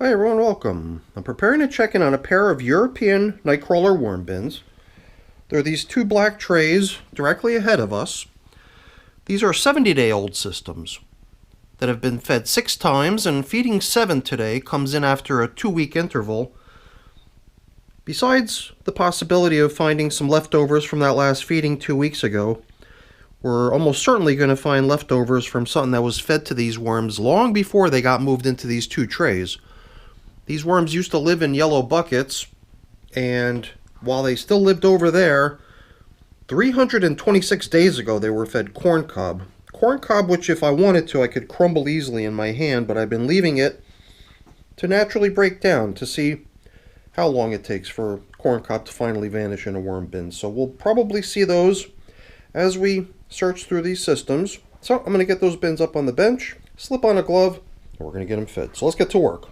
Hi everyone, welcome. I'm preparing to check in on a pair of European Nightcrawler worm bins. There are these two black trays directly ahead of us. These are 70-day-old systems that have been fed 6 times, and feeding 7 today comes in after a 2-week interval. Besides the possibility of finding some leftovers from that last feeding 2 weeks ago, we're almost certainly going to find leftovers from something that was fed to these worms long before they got moved into these 2 trays. These worms used to live in yellow buckets, and while they still lived over there, 326 days ago they were fed corn cob. Corn cob, which if I wanted to, I could crumble easily in my hand, but I've been leaving it to naturally break down to see how long it takes for corn cob to finally vanish in a worm bin. So we'll probably see those as we search through these systems. So I'm going to get those bins up on the bench, slip on a glove, and we're going to get them fed. So let's get to work.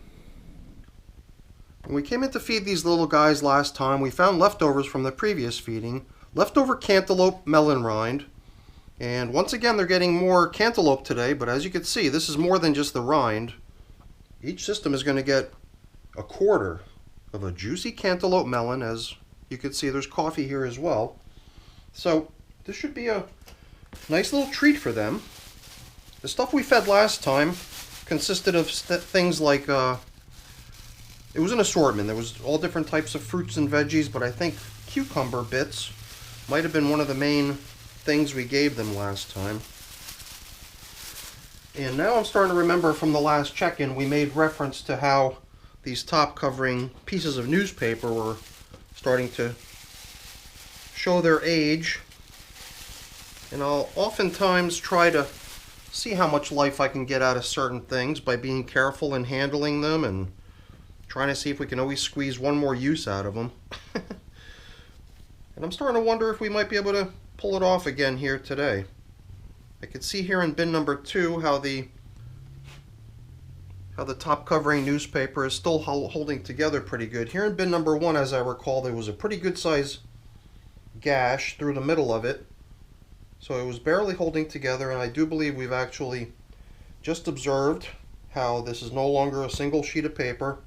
When we came in to feed these little guys last time, we found leftovers from the previous feeding. Leftover cantaloupe melon rind. And once again, they're getting more cantaloupe today, but as you can see, this is more than just the rind. Each system is going to get a quarter of a juicy cantaloupe melon. As you can see, there's coffee here as well. So this should be a nice little treat for them. The stuff we fed last time consisted of things like it was an assortment. There was all different types of fruits and veggies, but I think cucumber bits might have been one of the main things we gave them last time. And now I'm starting to remember from the last check-in, we made reference to how these top covering pieces of newspaper were starting to show their age. And I'll oftentimes try to see how much life I can get out of certain things by being careful in handling them and trying to see if we can always squeeze one more use out of them. And I'm starting to wonder if we might be able to pull it off again here today. I can see here in bin number 2 how the top covering newspaper is still holding together pretty good. Here in bin number 1, as I recall, there was a pretty good size gash through the middle of it. So it was barely holding together, and I do believe we've actually just observed how this is no longer a single sheet of paper.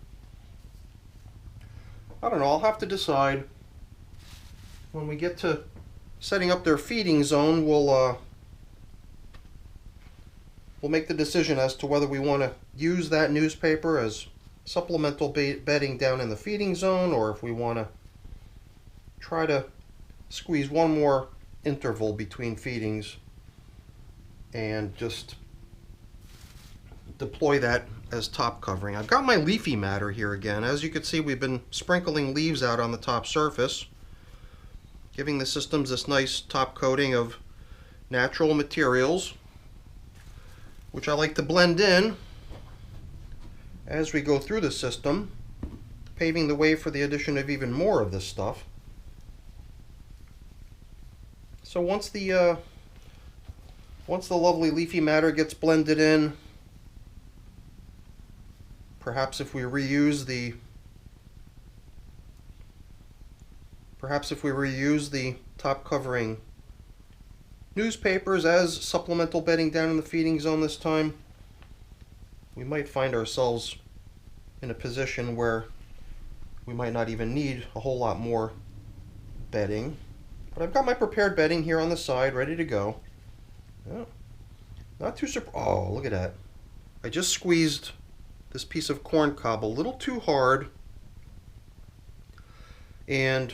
I don't know, I'll have to decide. When we get to setting up their feeding zone, we'll make the decision as to whether we want to use that newspaper as supplemental bedding down in the feeding zone, or if we want to try to squeeze one more interval between feedings and just deploy that as top covering. I've got my leafy matter here again. As you can see, we've been sprinkling leaves out on the top surface, giving the systems this nice top coating of natural materials, which I like to blend in as we go through the system, paving the way for the addition of even more of this stuff. So once the lovely leafy matter gets blended in, perhaps if we reuse the top covering newspapers as supplemental bedding down in the feeding zone this time, we might find ourselves in a position where we might not even need a whole lot more bedding. But I've got my prepared bedding here on the side ready to go. Oh, not too surprised. Oh, look at that. I just squeezed this piece of corn cob a little too hard, and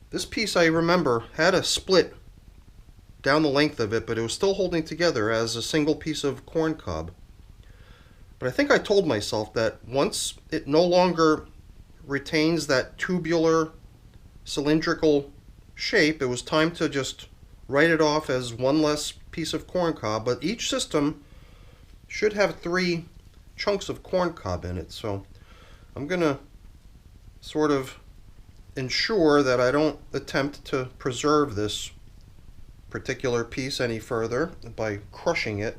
this piece, I remember, had a split down the length of it, but it was still holding together as a single piece of corn cob. But I think I told myself that once it no longer retains that tubular cylindrical shape, it was time to just write it off as one less piece of corn cob. But each system should have 3 chunks of corn cob in it, so I'm gonna sort of ensure that I don't attempt to preserve this particular piece any further by crushing it.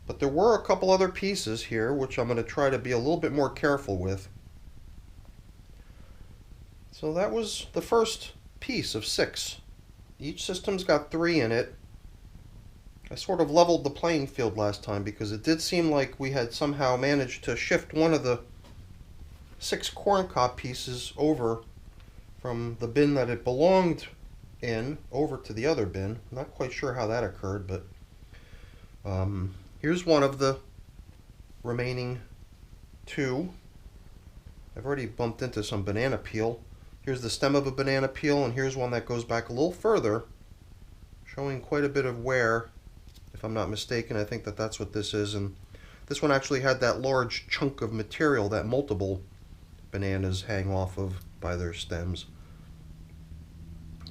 But there were a couple other pieces here which I'm going to try to be a little bit more careful with. So that was the first piece of 6. Each system's got 3 in it. I sort of leveled the playing field last time because it did seem like we had somehow managed to shift one of the 6 corncob pieces over from the bin that it belonged in over to the other bin. I'm not quite sure how that occurred, but here's one of the remaining 2. I've already bumped into some banana peel. Here's the stem of a banana peel, and here's one that goes back a little further, showing quite a bit of wear, if I'm not mistaken. I think that that's what this is, and this one actually had that large chunk of material that multiple bananas hang off of by their stems.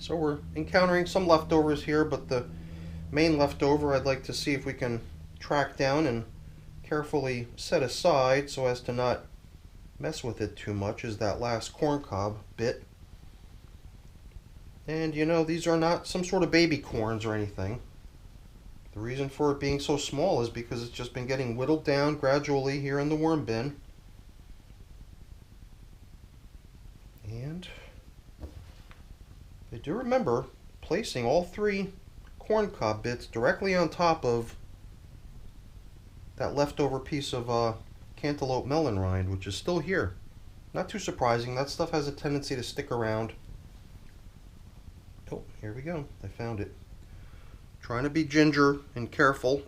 So we're encountering some leftovers here, but the main leftover I'd like to see if we can track down and carefully set aside so as to not mess with it too much is that last corncob bit. And you know, these are not some sort of baby corns or anything. The reason for it being so small is because it's just been getting whittled down gradually here in the worm bin. And I do remember placing all 3 corncob bits directly on top of that leftover piece of cantaloupe melon rind, which is still here. Not too surprising. That stuff has a tendency to stick around. Oh, here we go. I found it. Trying to be ginger and careful.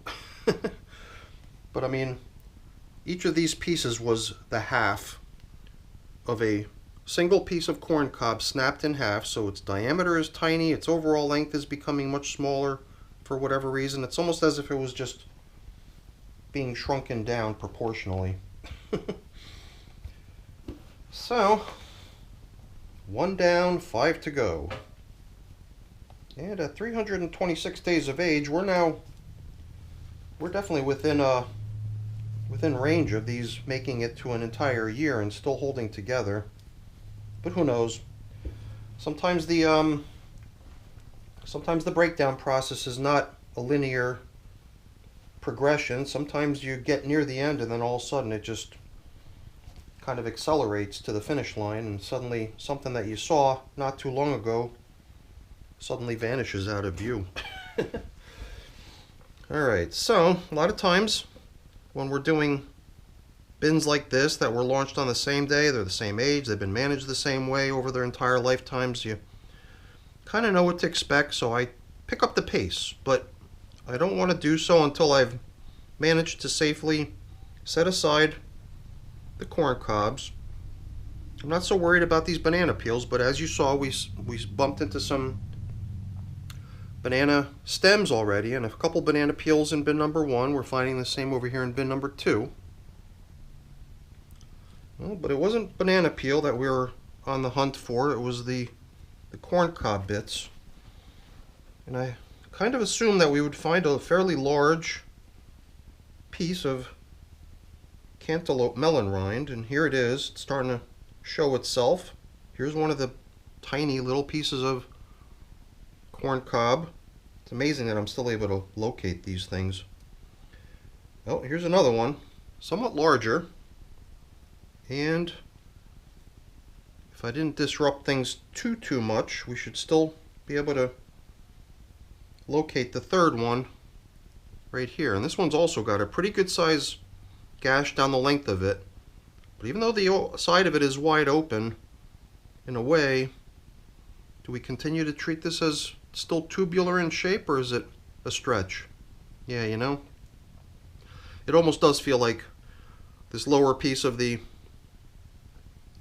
But I mean, each of these pieces was the half of a single piece of corncob snapped in half, so its diameter is tiny, its overall length is becoming much smaller for whatever reason. It's almost as if it was just being shrunken down proportionally. So, 1 down, 5 to go. And at 326 days of age, we're definitely within range of these making it to an entire year and still holding together. But who knows? Sometimes the breakdown process is not a linear progression. Sometimes you get near the end and then all of a sudden it just kind of accelerates to the finish line, and suddenly something that you saw not too long ago suddenly vanishes out of view. Alright, so a lot of times when we're doing bins like this that were launched on the same day, they're the same age, they've been managed the same way over their entire lifetimes, you kind of know what to expect, so I pick up the pace, but I don't want to do so until I've managed to safely set aside the corn cobs. I'm not so worried about these banana peels, but as you saw, we bumped into some banana stems already, and a couple banana peels in bin number 1. We're finding the same over here in bin number 2. Well, but it wasn't banana peel that we were on the hunt for. It was the corn cob bits. And I kind of assumed that we would find a fairly large piece of cantaloupe melon rind, and here it is. It's starting to show itself. Here's one of the tiny little pieces of corn cob. It's amazing that I'm still able to locate these things. Oh, here's another one, somewhat larger. And if I didn't disrupt things too much, we should still be able to locate the third one right here. And this one's also got a pretty good size gash down the length of it. But even though the side of it is wide open, in a way, do we continue to treat this as still tubular in shape, or is it a stretch? Yeah, you know, it almost does feel like this lower piece of the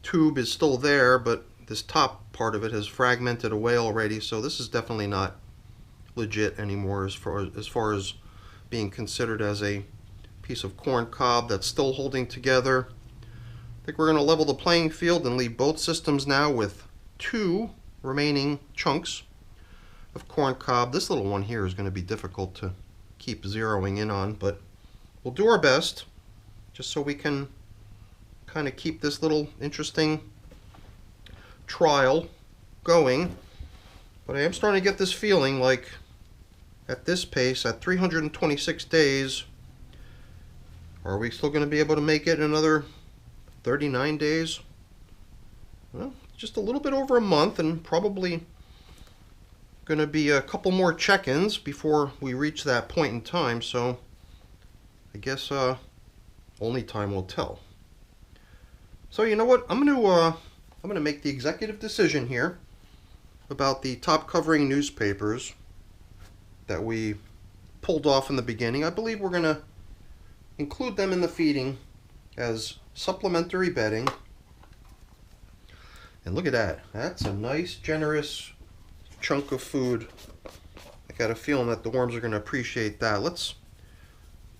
tube is still there, but this top part of it has fragmented away already, so this is definitely not legit anymore as far as being considered as a piece of corn cob that's still holding together. I think we're going to level the playing field and leave both systems now with 2 remaining chunks of corn cob. This little one here is going to be difficult to keep zeroing in on, but we'll do our best just so we can kind of keep this little interesting trial going. But I am starting to get this feeling like at this pace, at 326 days, are we still going to be able to make it another 39 days? Well, just a little bit over a month, and probably going to be a couple more check-ins before we reach that point in time, so I guess only time will tell. So you know what? I'm going to make the executive decision here about the top covering newspapers that we pulled off in the beginning. I believe we're going to include them in the feeding as supplementary bedding. And look at that. That's a nice, generous chunk of food. I got a feeling that the worms are going to appreciate that. Let's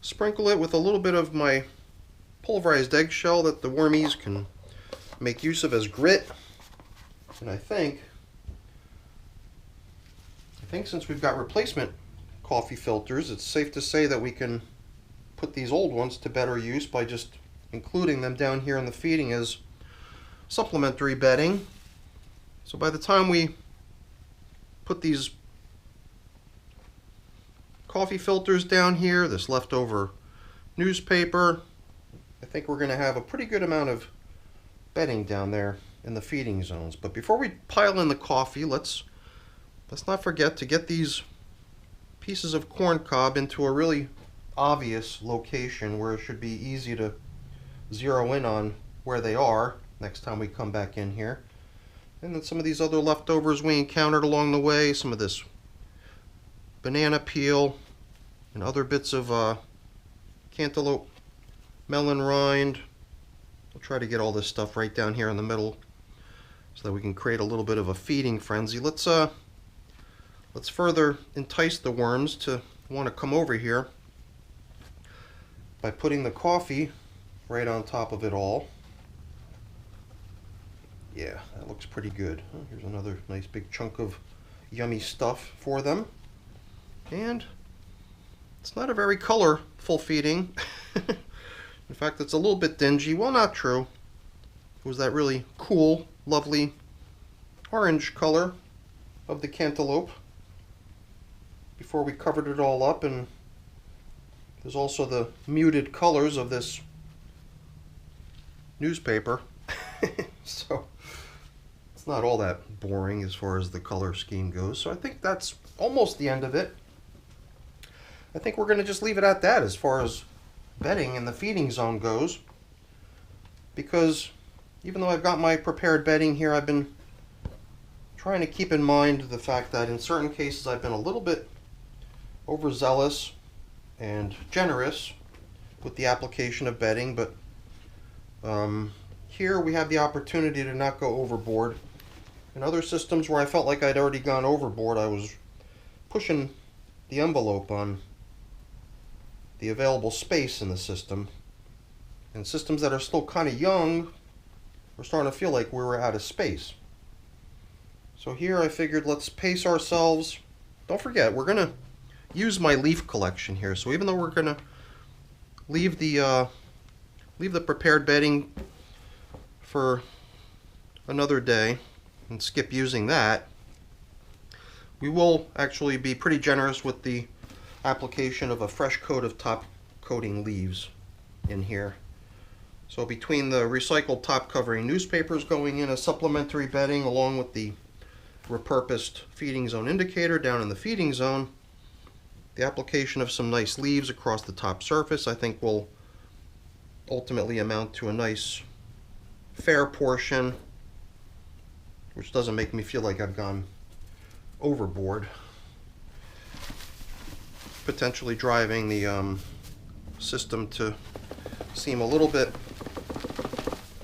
sprinkle it with a little bit of my pulverized eggshell that the wormies can make use of as grit. And I think since we've got replacement coffee filters, it's safe to say that we can put these old ones to better use by just including them down here in the feeding as supplementary bedding. So by the time we put these coffee filters down here, this leftover newspaper, I think we're going to have a pretty good amount of bedding down there in the feeding zones. But before we pile in the coffee, let's not forget to get these pieces of corn cob into a really obvious location where it should be easy to zero in on where they are next time we come back in here. And then some of these other leftovers we encountered along the way, some of this banana peel and other bits of cantaloupe melon rind. We'll try to get all this stuff right down here in the middle so that we can create a little bit of a feeding frenzy. Let's further entice the worms to want to come over here by putting the coffee right on top of it all. Yeah, that looks pretty good. Oh, here's another nice big chunk of yummy stuff for them. And it's not a very colorful feeding. In fact, it's a little bit dingy. Well, not true. It was that really cool, lovely orange color of the cantaloupe before we covered it all up. And there's also the muted colors of this newspaper. So it's not all that boring as far as the color scheme goes. So I think that's almost the end of it. I think we're going to just leave it at that as far as bedding in the feeding zone goes, because even though I've got my prepared bedding here, I've been trying to keep in mind the fact that in certain cases I've been a little bit overzealous and generous with the application of bedding, but here we have the opportunity to not go overboard. In other systems where I felt like I'd already gone overboard, I was pushing the envelope on the available space in the system. And systems that are still kind of young, we're starting to feel like we were out of space. So here I figured let's pace ourselves. Don't forget, we're going to use my leaf collection here. So even though we're going to leave the prepared bedding for another day and skip using that, we will actually be pretty generous with the application of a fresh coat of top coating leaves in here. So between the recycled top covering newspapers going in as supplementary bedding along with the repurposed feeding zone indicator down in the feeding zone, the application of some nice leaves across the top surface I think will ultimately amount to a nice fair portion, which doesn't make me feel like I've gone overboard, potentially driving the system to seem a little bit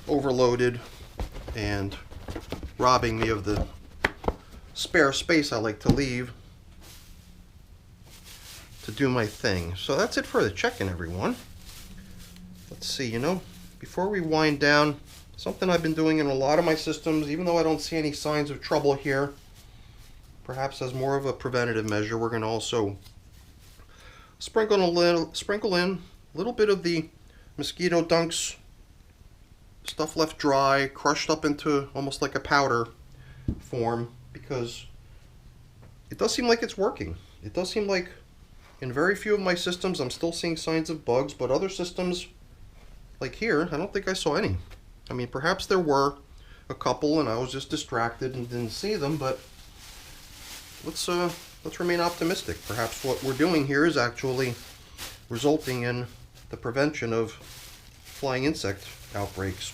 overloaded and robbing me of the spare space I like to leave to do my thing. So that's it for the check-in, everyone. Let's see, before we wind down, something I've been doing in a lot of my systems, even though I don't see any signs of trouble here, perhaps as more of a preventative measure, we're going to also sprinkle in a little bit of the Mosquito Dunks stuff left dry, crushed up into almost like a powder form, because it does seem like it's working. It does seem like in very few of my systems I'm still seeing signs of bugs, but other systems, like here, I don't think I saw any. I mean, perhaps there were a couple and I was just distracted and didn't see them, but let's remain optimistic. Perhaps what we're doing here is actually resulting in the prevention of flying insect outbreaks.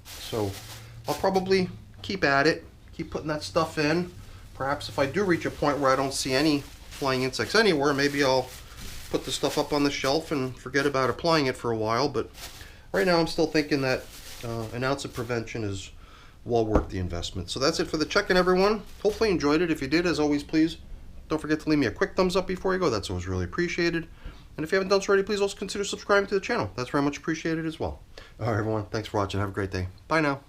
So I'll probably keep at it, keep putting that stuff in. Perhaps if I do reach a point where I don't see any flying insects anywhere, maybe I'll put the stuff up on the shelf and forget about applying it for a while. But right now I'm still thinking that an ounce of prevention is well worth the investment. So that's it for the check-in, everyone. Hopefully you enjoyed it. If you did, as always, please don't forget to leave me a quick thumbs up before you go. That's always really appreciated. And if you haven't done so already, please also consider subscribing to the channel. That's very much appreciated as well. All right, everyone. Thanks for watching. Have a great day. Bye now.